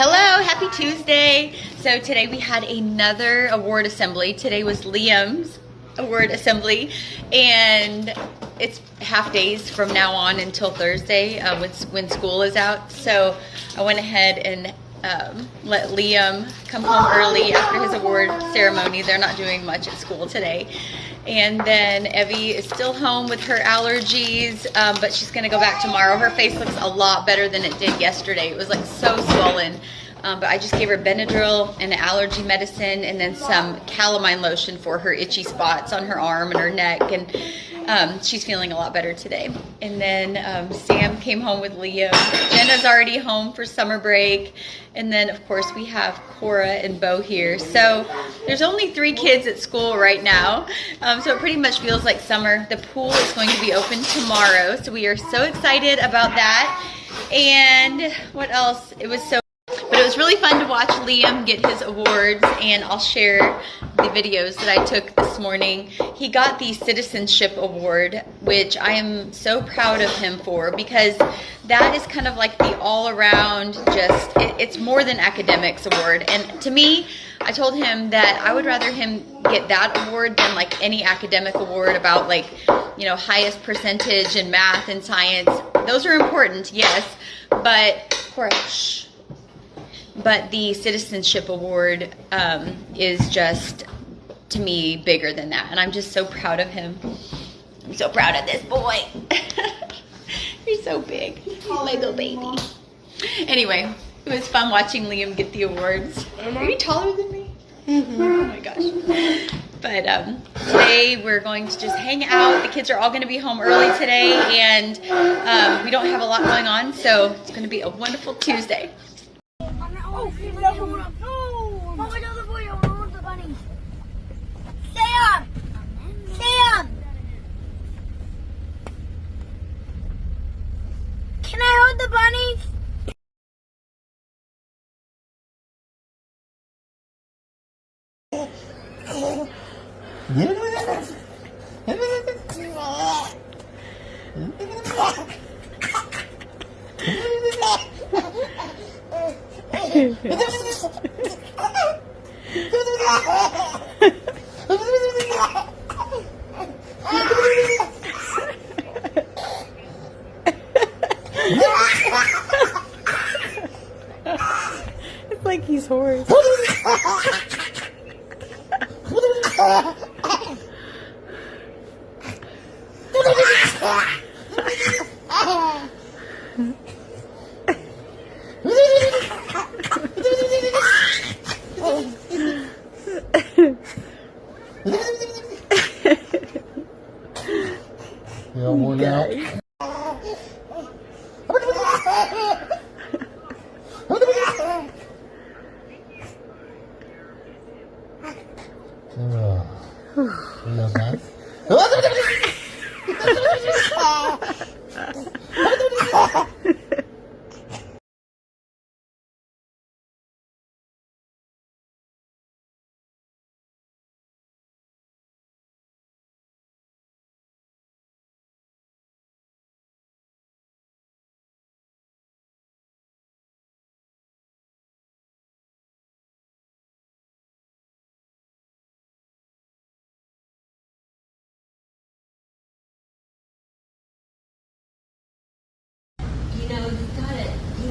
Hello, happy Tuesday. So today we had another award assembly. Today was Liam's award assembly, and it's half days from now on until Thursday when school is out. So I went ahead and let Liam come home early after his award ceremony. They're not doing much at school today. And then Evie is still home with her allergies, but she's going to go back tomorrow. Her face looks a lot better than it did yesterday. It was like so swollen. But I just gave her Benadryl and allergy medicine and then some calamine lotion for her itchy spots on her arm and her neck. And she's feeling a lot better today. And then Sam came home with Liam. Jenna's already home for summer break. And then, of course, we have Cora and Bo here. So there's only 3 kids at school right now. So it pretty much feels like summer. The pool is going to be open tomorrow. So we are so excited about that. And what else? But it was really fun to watch Liam get his awards, and I'll share the videos that I took this morning. He got the Citizenship Award, which I am so proud of him for, because that is kind of like the all-around, it's more than academics award. And to me, I told him that I would rather him get that award than like any academic award about like, you know, highest percentage in math and science. Those are important, yes, but the Citizenship Award is just, to me, bigger than that. And I'm just so proud of him. I'm so proud of this boy. He's so big. He's my little baby. Anyway, it was fun watching Liam get the awards. Are you taller than me? Oh my gosh. But today we're going to just hang out. The kids are all going to be home early today, and we don't have a lot going on, so it's going to be a wonderful Tuesday. Oh my God, the boy, I want the bunny. Sam! Sam! Can I hold the bunnies? It's like he's hoarse. You all worn out? You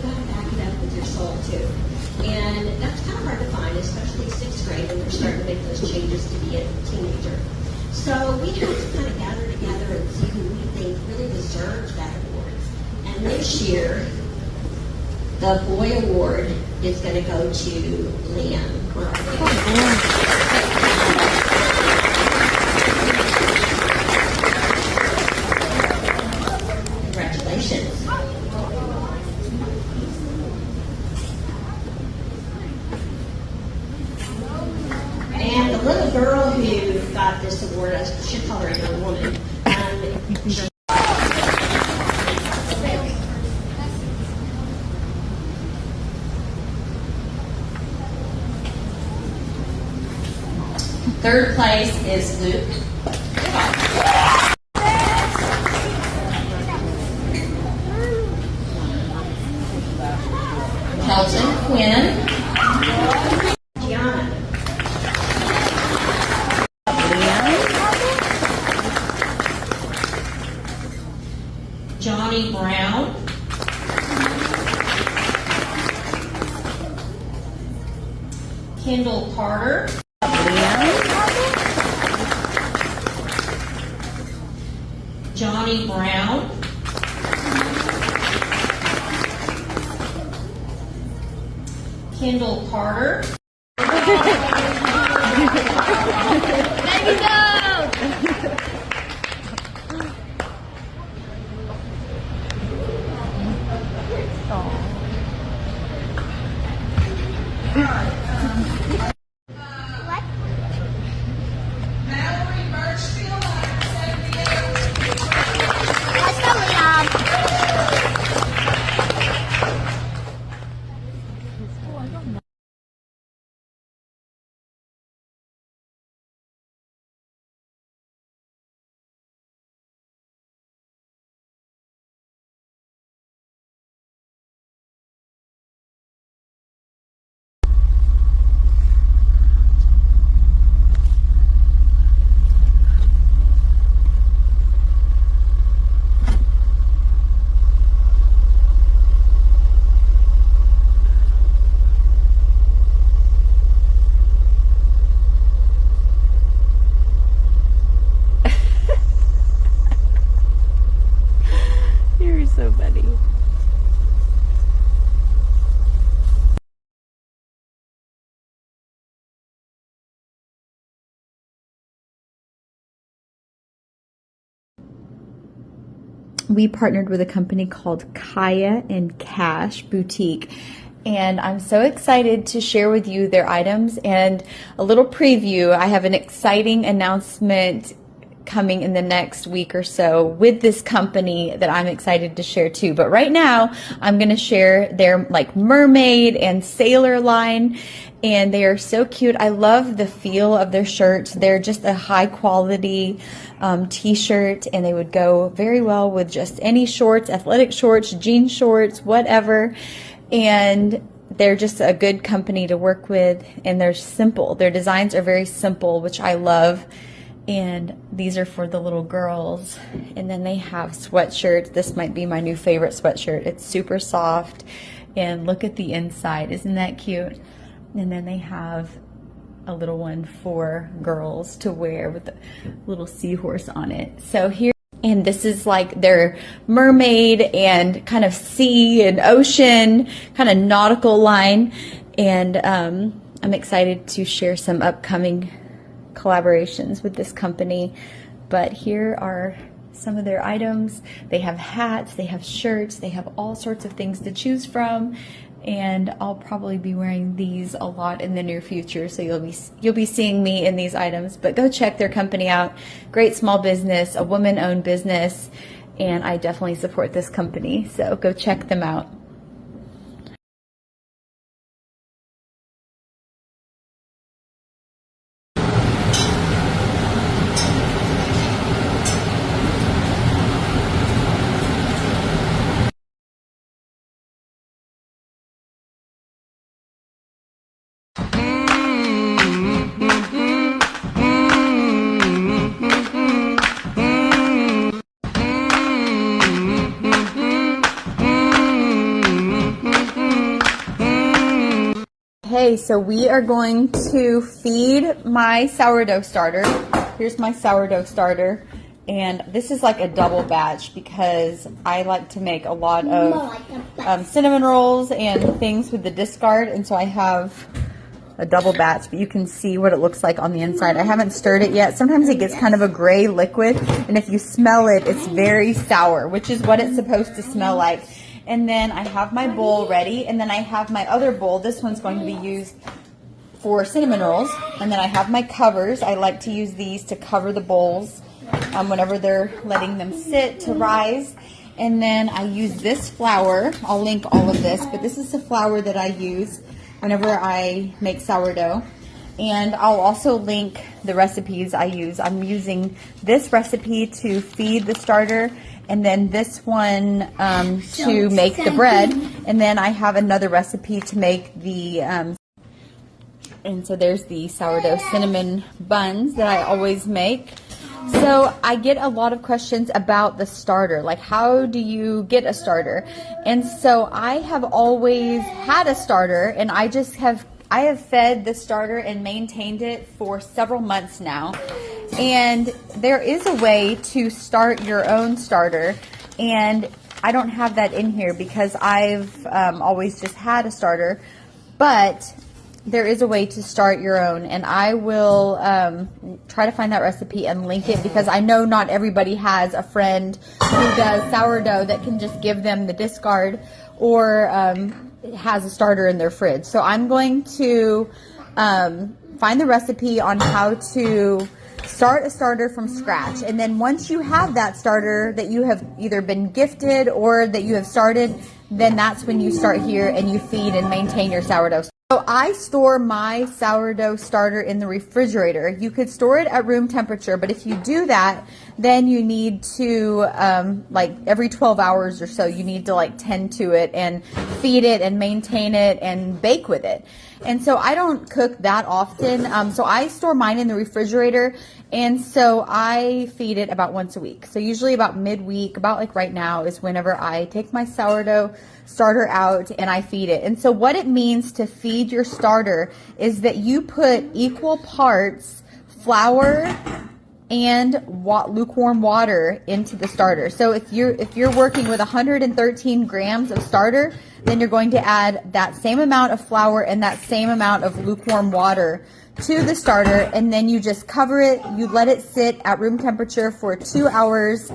gotta back it up with your soul too. And that's kind of hard to find, especially 6th grade when they're starting to make those changes to be a teenager. So we have to kind of gather together and see who we think really deserves that award. And this year, the boy award is going to go to Liam. Congratulations. And the little girl who got this award, I should call her a young woman. Third place is Luke. Kelton. twin. Gianna. Johnny Brown. Kendall Carter. Johnny Brown. Kendall Carter. There you go. Let's go, Liam. You're so funny. We partnered with a company called Kaya and Cash Boutique, and I'm so excited to share with you their items and a little preview. I have an exciting announcement coming in the next week or so with this company that I'm excited to share too. But right now I'm going to share their like mermaid and sailor line, and they are so cute. I love the feel of their shirts. They're just a high quality t-shirt, and they would go very well with just any shorts, athletic shorts, jean shorts, whatever. And they're just a good company to work with, and they're simple. Their designs are very simple, which I love. And these are for the little girls. And then they have sweatshirts. This might be my new favorite sweatshirt. It's super soft, and look at the inside. Isn't that cute? And then they have a little one for girls to wear with a little seahorse on it. So here, and this is like their mermaid and kind of sea and ocean kind of nautical line. And I'm excited to share some upcoming collaborations with this company. But here are some of their items. They have hats, they have shirts, they have all sorts of things to choose from. And I'll probably be wearing these a lot in the near future, so you'll be seeing me in these items. But go check their company out. Great small business, a woman-owned business, and I definitely support this company. So go check them out. Okay, so we are going to feed my sourdough starter. Here's my sourdough starter. And this is like a double batch because I like to make a lot of cinnamon rolls and things with the discard. And so I have a double batch, but you can see what it looks like on the inside. I haven't stirred it yet. Sometimes it gets kind of a gray liquid. And if you smell it, it's very sour, which is what it's supposed to smell like. And then I have my bowl ready, and then I have my other bowl. This one's going to be used for cinnamon rolls. And then I have my covers. I like to use these to cover the bowls whenever they're letting them sit to rise. And then I use this flour. I'll link all of this, but this is the flour that I use whenever I make sourdough. And I'll also link the recipes I use. I'm using this recipe to feed the starter, and then this one to make the bread, and then I have another recipe to make the and so there's the sourdough cinnamon buns that I always make. So I get a lot of questions about the starter, like how do you get a starter? And so I have always had a starter, and I have fed the starter and maintained it for several months now. And there is a way to start your own starter, and I don't have that in here because I've always just had a starter, but there is a way to start your own, and I will try to find that recipe and link it, because I know not everybody has a friend who does sourdough that can just give them the discard, or has a starter in their fridge. So I'm going to find the recipe on how to start a starter from scratch, and then once you have that starter that you have either been gifted or that you have started, then that's when you start here and you feed and maintain your sourdough. So I store my sourdough starter in the refrigerator. You could store it at room temperature, but if you do that, then you need to, like every 12 hours or so, you need to like tend to it and feed it and maintain it and bake with it. And so I don't cook that often. So I store mine in the refrigerator, and so I feed it about once a week. So usually about midweek, about like right now, is whenever I take my sourdough starter out and I feed it. And so what it means to feed your starter is that you put equal parts flour and lukewarm water into the starter. So if you're working with 113 grams of starter, then you're going to add that same amount of flour and that same amount of lukewarm water to the starter, and then you just cover it. You let it sit at room temperature for 2 hours,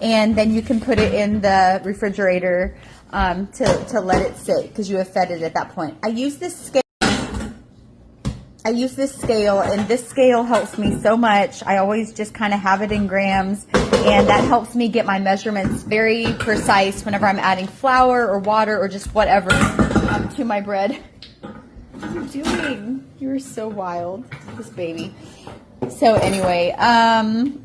and then you can put it in the refrigerator to let it sit, because you have fed it at that point. I use this scale, and this scale helps me so much. I always just kind of have it in grams, and that helps me get my measurements very precise whenever I'm adding flour or water or just whatever to my bread. What are you doing? You're so wild, this baby. So anyway, I'm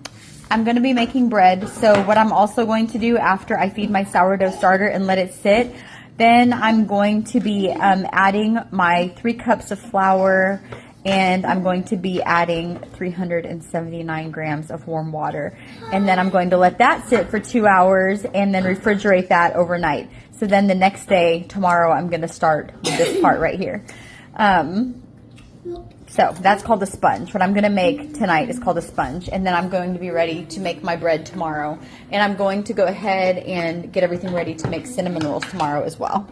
going to be making bread. So what I'm also going to do after I feed my sourdough starter and let it sit, then I'm going to be adding my 3 cups of flour, and I'm going to be adding 379 grams of warm water. And then I'm going to let that sit for 2 hours and then refrigerate that overnight. So then the next day, tomorrow, I'm going to start with this part right here. So that's called a sponge. What I'm going to make tonight is called a sponge, and then I'm going to be ready to make my bread tomorrow. And I'm going to go ahead and get everything ready to make cinnamon rolls tomorrow as well.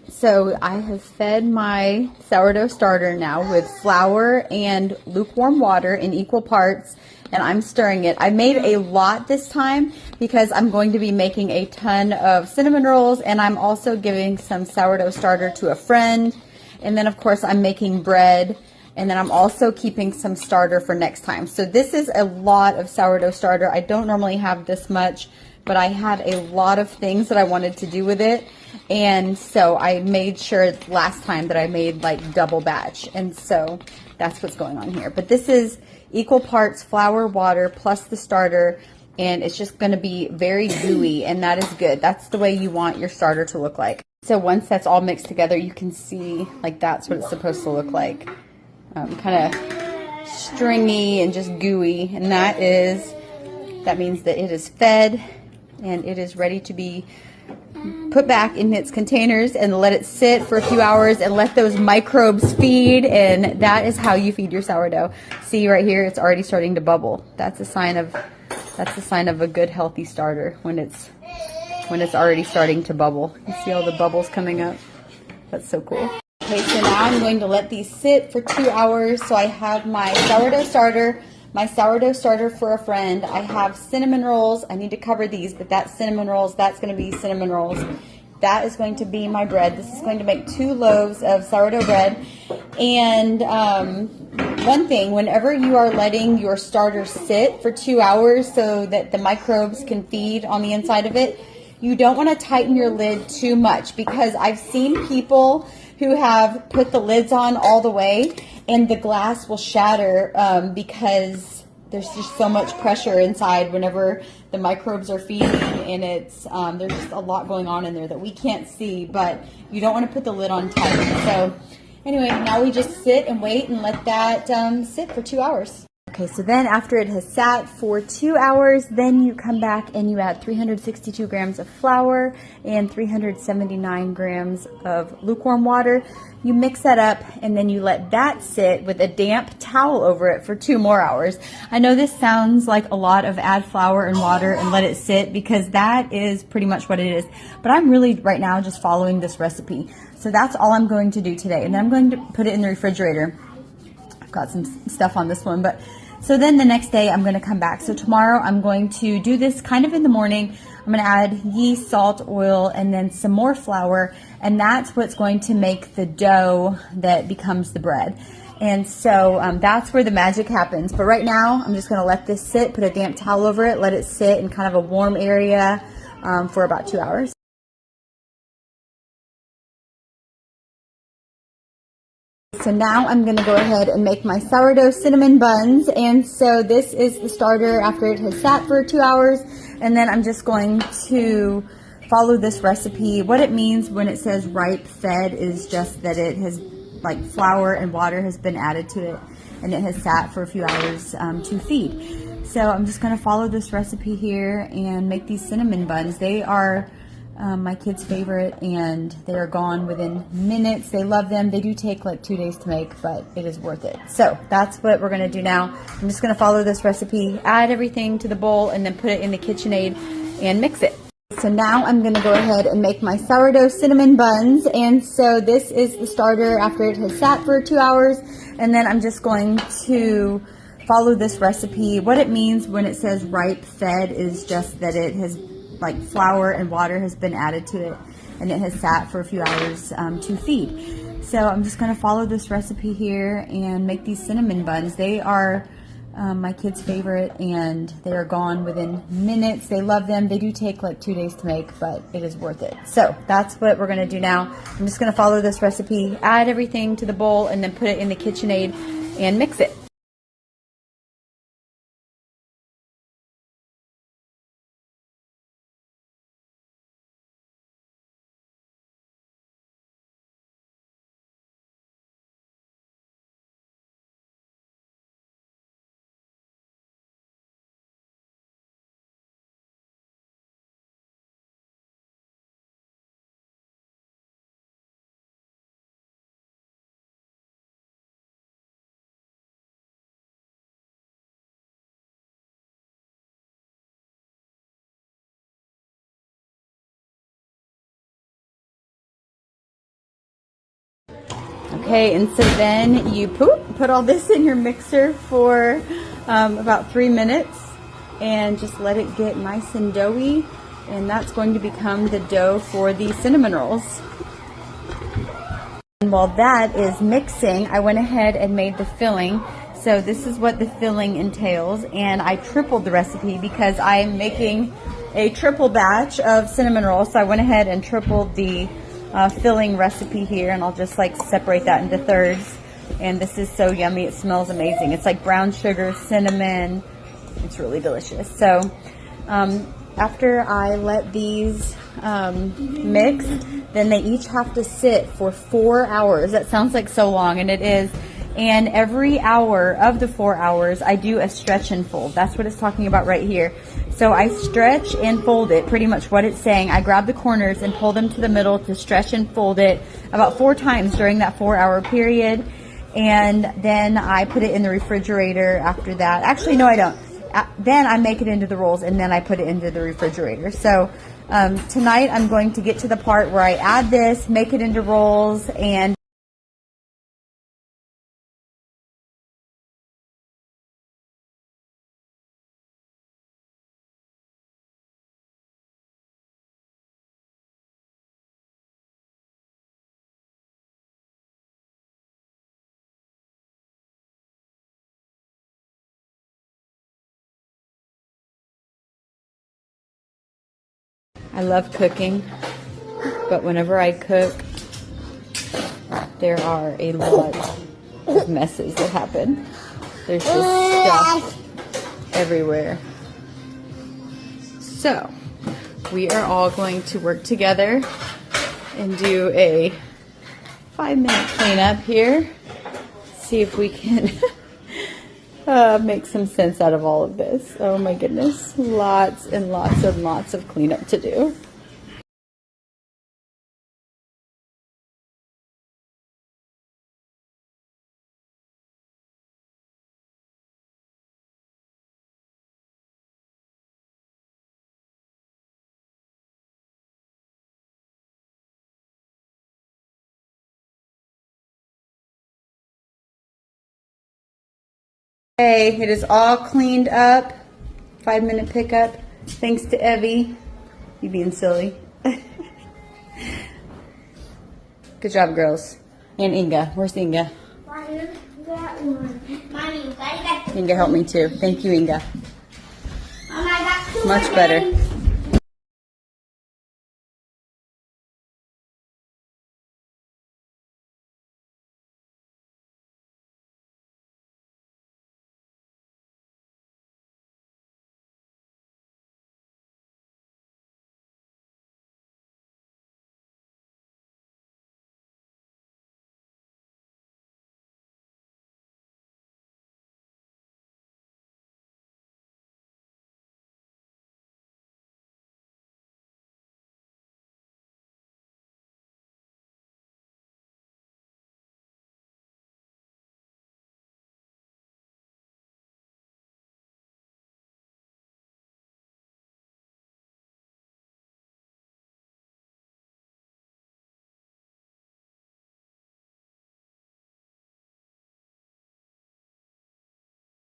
So I have fed my sourdough starter now with flour and lukewarm water in equal parts, and I'm stirring it. I made a lot this time because I'm going to be making a ton of cinnamon rolls, and I'm also giving some sourdough starter to a friend. And then, of course, I'm making bread, and then I'm also keeping some starter for next time. So this is a lot of sourdough starter. I don't normally have this much, but I had a lot of things that I wanted to do with it. And so I made sure last time that I made like double batch. And so that's what's going on here. But this is equal parts flour, water, plus the starter. And it's just going to be very gooey, and that is good. That's the way you want your starter to look like. So once that's all mixed together, you can see like that's what it's supposed to look like. Kind of stringy and just gooey. And that means that it is fed and it is ready to be put back in its containers and let it sit for a few hours and let those microbes feed. And that is how you feed your sourdough. See right here, it's already starting to bubble. That's a sign of a good healthy starter when it's already starting to bubble. You see all the bubbles coming up? That's so cool. Okay, so now I'm going to let these sit for 2 hours. So I have my sourdough starter for a friend. I have cinnamon rolls. I need to cover these, but that's cinnamon rolls. That's going to be cinnamon rolls. That is going to be my bread. This is going to make 2 loaves of sourdough bread. And one thing, whenever you are letting your starter sit for 2 hours so that the microbes can feed on the inside of it, you don't want to tighten your lid too much, because I've seen people who have put the lids on all the way and the glass will shatter because there's just so much pressure inside whenever the microbes are feeding, and it's there's just a lot going on in there that we can't see, but you don't want to put the lid on tight. So anyway, now we just sit and wait and let that sit for 2 hours. Okay, so then after it has sat for 2 hours, then you come back and you add 362 grams of flour and 379 grams of lukewarm water. You mix that up and then you let that sit with a damp towel over it for 2 more hours. I know this sounds like a lot of add flour and water and let it sit, because that is pretty much what it is. But I'm really right now just following this recipe. So that's all I'm going to do today. And then I'm going to put it in the refrigerator. I've got some stuff on this one, but so then the next day I'm going to come back. So tomorrow I'm going to do this kind of in the morning. I'm going to add yeast, salt, oil, and then some more flour, and that's what's going to make the dough that becomes the bread. And so that's where the magic happens. But right now I'm just going to let this sit, put a damp towel over it, let it sit in kind of a warm area for about 2 hours. So now I'm going to go ahead and make my sourdough cinnamon buns. And so this is the starter after it has sat for 2 hours. And then I'm just going to follow this recipe. What it means when it says ripe fed is just that it has, like, flour and water has been added to it and it has sat for a few hours to feed. So I'm just going to follow this recipe here and make these cinnamon buns. They are my kids' favorite, and they are gone within minutes. They love them. They do take like 2 days to make, but it is worth it. So that's what we're going to do now. I'm just going to follow this recipe, add everything to the bowl, and then put it in the KitchenAid and mix it. So now I'm going to go ahead and make my sourdough cinnamon buns. And so this is the starter after it has sat for 2 hours. And then I'm just going to follow this recipe. What it means when it says ripe fed is just that it has, like, flour and water has been added to it and it has sat for a few hours to feed. So I'm just going to follow this recipe here and make these cinnamon buns. They are my kids' favorite, and they are gone within minutes. They love them. They do take like 2 days to make, but it is worth it. So that's what we're going to do now. I'm just going to follow this recipe, add everything to the bowl, and then put it in the KitchenAid and mix it. Okay, and so then you put all this in your mixer for about 3 minutes and just let it get nice and doughy, and that's going to become the dough for the cinnamon rolls. And while that is mixing, I went ahead and made the filling. So this is what the filling entails, and I tripled the recipe because I'm making a triple batch of cinnamon rolls. So I went ahead and tripled the filling recipe here, and I'll just like separate that into thirds. And this is so yummy. It smells amazing. It's like brown sugar, cinnamon. It's really delicious. So after I let these mix, then they each have to sit for 4 hours. That sounds like so long, and it is. And every hour of the 4 hours, I do a stretch and fold. That's what it's talking about right here. So I stretch and fold it, pretty much what it's saying. I grab the corners and pull them to the middle to stretch and fold it about 4 times during that 4 hour period. And then I put it in the refrigerator after that. Actually, no, I don't. Then I make it into the rolls, and then I put it into the refrigerator. So tonight I'm going to get to the part where I add this, make it into rolls, and I love cooking, but whenever I cook, there are a lot of messes that happen. There's just stuff everywhere. So, we are all going to work together and do a 5-minute cleanup here. See if we can make some sense out of all of this. Oh my goodness. Lots and lots and lots of cleanup to do. Okay, it is all cleaned up. 5-minute pickup. Thanks to Evie. You being silly. Good job, girls. And Inga. Where's Inga? That one. Mommy, Daddy got Inga helped me too. Thank you, Inga. Mom, I got 2 Much more better. things.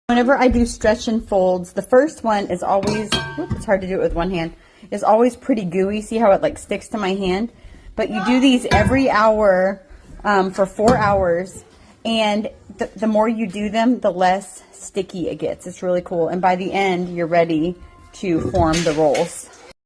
Whenever I do stretch and folds, the first one is always, whoop, it's hard to do it with one hand, is always pretty gooey. See how it like sticks to my hand? But you do these every hour for 4 hours, and the more you do them, the less sticky it gets. It's really cool. And by the end, you're ready to form the rolls.